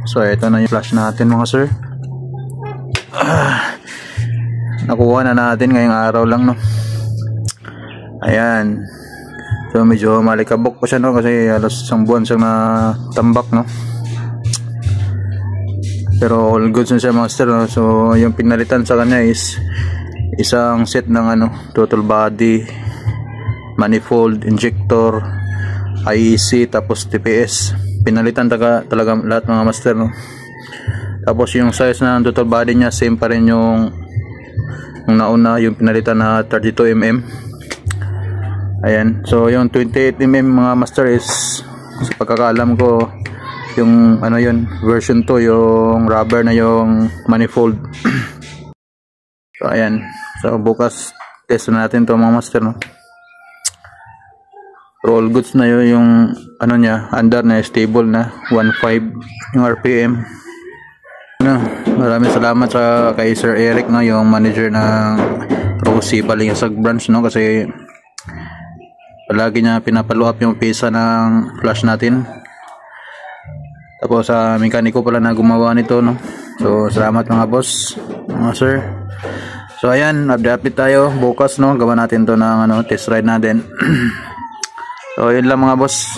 So ito na yung flash natin mga sir. Nakuha na natin ngayong araw lang, no. Ayan. So medyo malikabok pa siya, no, kasi halos isang buwan siyang natambak, no. Pero all goods na siya master, no? So yung pinalitan sa kanya is isang set ng total body, manifold, injector, IEC, tapos TPS. Pinalitan talaga lahat mga master, no? Tapos yung size ng total body niya same pa rin yung nauna, yung pinalitan na 32mm. Ayan. So yung 28mm mga master is sa pagkakaalam ko yung yun, version 2, yung rubber na yung manifold. So ayan. So bukas test natin to mga master, no. Pero all goods na yun, yung niya, under na stable na 1.5 yung RPM. Maraming salamat sa kay Sir Eric, no, yung manager ng Rosie Balinsag branch, no, kasi palagi niya pinapalo up yung pisa ng flash natin. Tapos sa mekaniko pala na gumawa nito, no. So salamat mga boss, mga sir. So ayan, update tayo bukas, no. Gawa natin to ng test ride natin. So yun lang mga boss.